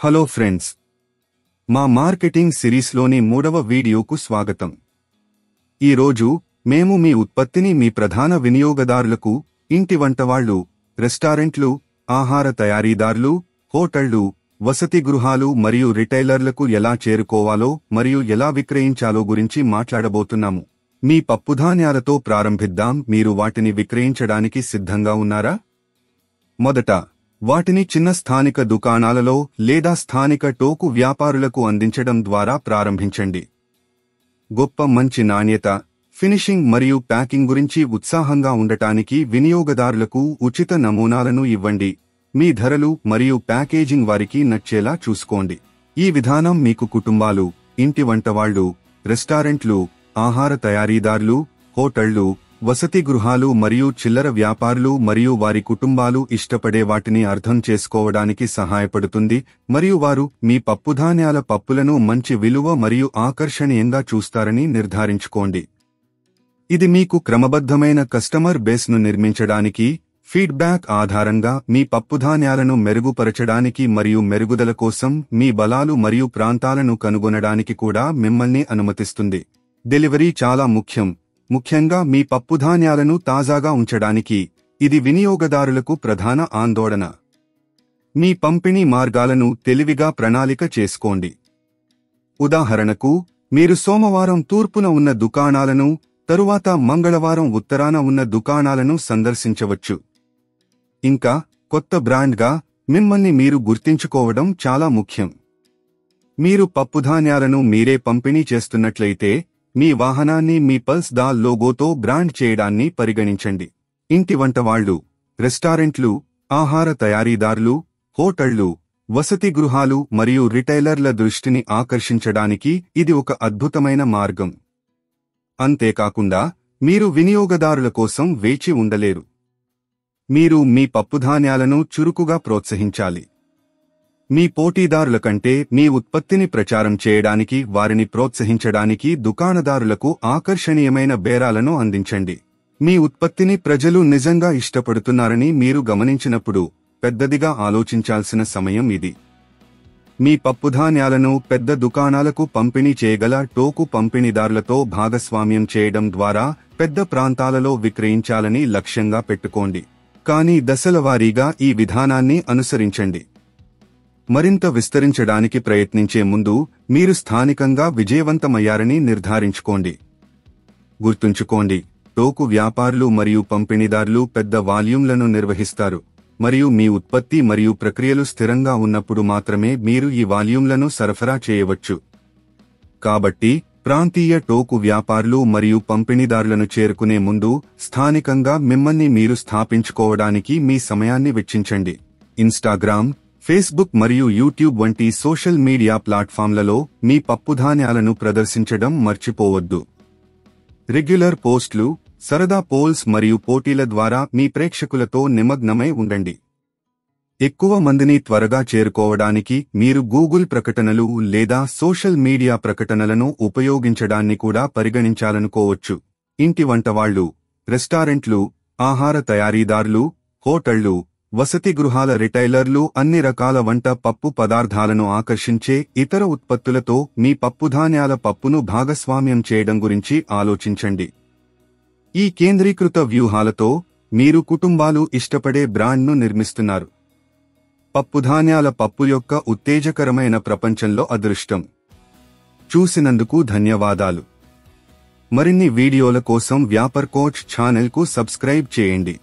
Hello friends, మా marketing సిరీస్లోని 3వ వీడియోకు స్వాగతం. ఈరోజు మేము మీ ఉత్పత్తిని మీ ప్రధాన వినియోగదారులకు, ఇంటి వంటవాళ్లు, రెస్టారెంట్లు, ఆహార తయారీదారులు, హోటళ్లు, వసతి గృహాలు మరియు రిటైలర్లకు ఎలా చేరుకోవాలో మరియు ఎలా విక్రయించాలో గురించి మాట్లాడబోతున్నాము. మీ పప్పుధాన్యాలతో ప్రారంభిద్దాం. మీరు వాటిని విక్రయించడానికి సిద్ధంగా ఉన్నారా? మొదట వాటిని చిన్న స్థానిక దుకాణాలలో లేదా స్థానిక టోకు వ్యాపారులకు అందించడం ద్వారా ప్రారంభించండి. గొప్ప మంచి నాణ్యత, ఫినిషింగ్ మరియు ప్యాకింగ్ గురించి ఉత్సాహంగా ఉండటానికి వినియోగదారులకు ఉచిత నమూనాలను ఇవ్వండి. మీ ధరలు మరియు ప్యాకేజింగ్ వారికి నచ్చేలా చూసుకోండి. ఈ విధానం మీకు కుటుంబాలు, ఇంటి వంటవాళ్లు, రెస్టారెంట్లు, ఆహార తయారీదారులు, హోటళ్లు, వసతి గృహాలు మరియు చిల్లర వ్యాపారులు మరియు వారి కుటుంబాలు ఇష్టపడే వాటిని అర్థం చేసుకోవడానికి సహాయపడుతుంది మరియు వారు మీ పప్పుధాన్యాల పప్పులను మంచి విలువ మరియు ఆకర్షణీయంగా చూస్తారని నిర్ధారించుకోండి. ఇది మీకు క్రమబద్ధమైన కస్టమర్ బేస్ను నిర్మించడానికి, ఫీడ్బ్యాక్ ఆధారంగా మీ పప్పుధాన్యాలను మెరుగుపరచడానికి మరియు మెరుగుదల కోసం మీ బలాలు మరియు ప్రాంతాలను కనుగొనడానికి కూడా మిమ్మల్ని అనుమతిస్తుంది. డెలివరీ చాలా ముఖ్యంగా మీ పప్పుధాన్యాలను తాజాగా ఉంచడానికి. ఇది వినియోగదారులకు ప్రధాన ఆందోళన. మీ పంపిణీ మార్గాలను తెలివిగా ప్రణాళిక చేసుకోండి. ఉదాహరణకు, మీరు సోమవారం తూర్పున ఉన్న దుకాణాలను, తరువాత మంగళవారం ఉత్తరాన ఉన్న దుకాణాలను సందర్శించవచ్చు. ఇంకా కొత్త బ్రాండ్గా మిమ్మల్ని మీరు గుర్తించుకోవడం చాలా ముఖ్యం. మీరు పప్పుధాన్యాలను మీరే పంపిణీ చేస్తున్నట్లయితే, మీ వాహనాన్ని మీ పల్స్ దాల్ లోగోతో బ్రాండ్ చేయడాన్ని పరిగణించండి. ఇంటి వంటవాళ్లు, రెస్టారెంట్లు, ఆహార తయారీదారులు, హోటళ్లు, వసతి గృహాలు మరియు రిటైలర్ల దృష్టిని ఆకర్షించడానికి ఇది ఒక అద్భుతమైన మార్గం. అంతేకాకుండా మీరు వినియోగదారుల కోసం వేచి ఉండలేరు. మీరు మీ పప్పుధాన్యాలను చురుకుగా ప్రోత్సహించాలి. మీ పోటీదారుల కంటే మీ ఉత్పత్తిని ప్రచారం చేయడానికి, వారిని ప్రోత్సహించడానికి దుకాణదారులకు ఆకర్షణీయమైన బేరాలను అందించండి. మీ ఉత్పత్తిని ప్రజలు నిజంగా ఇష్టపడుతున్నారని మీరు గమనించినప్పుడు పెద్దదిగా ఆలోచించాల్సిన సమయం ఇది. మీ పప్పుధాన్యాలను పెద్ద దుకాణాలకు పంపిణీ చేయగల టోకు పంపిణీదారులతో భాగస్వామ్యం చేయడం ద్వారా పెద్ద ప్రాంతాలలో విక్రయించాలని లక్ష్యంగా పెట్టుకోండి. కానీ దశలవారీగా ఈ విధానాన్ని అనుసరించండి. మరింత విస్తరించడానికి ప్రయత్నించే ముందు మీరు స్థానికంగా విజయవంతమయ్యారని నిర్ధారించుకోండి. గుర్తుంచుకోండి, టోకు వ్యాపారులు మరియు పంపిణీదారులు పెద్ద వాల్యూమ్లను నిర్వహిస్తారు మరియు మీ ఉత్పత్తి మరియు ప్రక్రియలు స్థిరంగా ఉన్నప్పుడు మాత్రమే మీరు ఈ వాల్యూమ్లను సరఫరా చేయవచ్చు. కాబట్టి ప్రాంతీయ టోకు వ్యాపారులు మరియు పంపిణీదారులను చేరుకునే ముందు స్థానికంగా మిమ్మల్ని మీరు స్థాపించుకోవడానికి మీ సమయాన్ని వెచ్చించండి. ఇన్స్టాగ్రామ్, ఫేస్బుక్ మరియు యూట్యూబ్ వంటి సోషల్ మీడియా ప్లాట్ఫామ్లలో మీ పప్పుధాన్యాలను ప్రదర్శించడం మర్చిపోవద్దు. రెగ్యులర్ పోస్టులు, సరదా పోల్స్ మరియు పోటీల ద్వారా మీ ప్రేక్షకులతో నిమగ్నమై ఉండండి. ఎక్కువ మందిని త్వరగా చేరుకోవడానికి మీరు గూగుల్ ప్రకటనలు లేదా సోషల్ మీడియా ప్రకటనలను ఉపయోగించడాన్ని కూడా పరిగణించాలనుకోవచ్చు. ఇంటి వంటవాళ్లు, రెస్టారెంట్లు, ఆహార తయారీదారులు, హోటళ్లు, వసతి గృహాల రిటైలర్లు అన్ని రకాల వంట పప్పు పదార్థాలను ఆకర్షించే ఇతర ఉత్పత్తులతో మీ పప్పుధాన్యాల పప్పును భాగస్వామ్యం చేయడం గురించి ఆలోచించండి. ఈ కేంద్రీకృత వ్యూహాలతో మీరు కుటుంబాలు ఇష్టపడే బ్రాండ్ను నిర్మిస్తున్నారు. పప్పుధాన్యాల పప్పు యొక్క ఉత్తేజకరమైన ప్రపంచంలో అదృష్టం. చూసినందుకు ధన్యవాదాలు. మరిన్ని వీడియోల కోసం వ్యాపార్ కోచ్ ఛానల్కు సబ్స్క్రైబ్ చేయండి.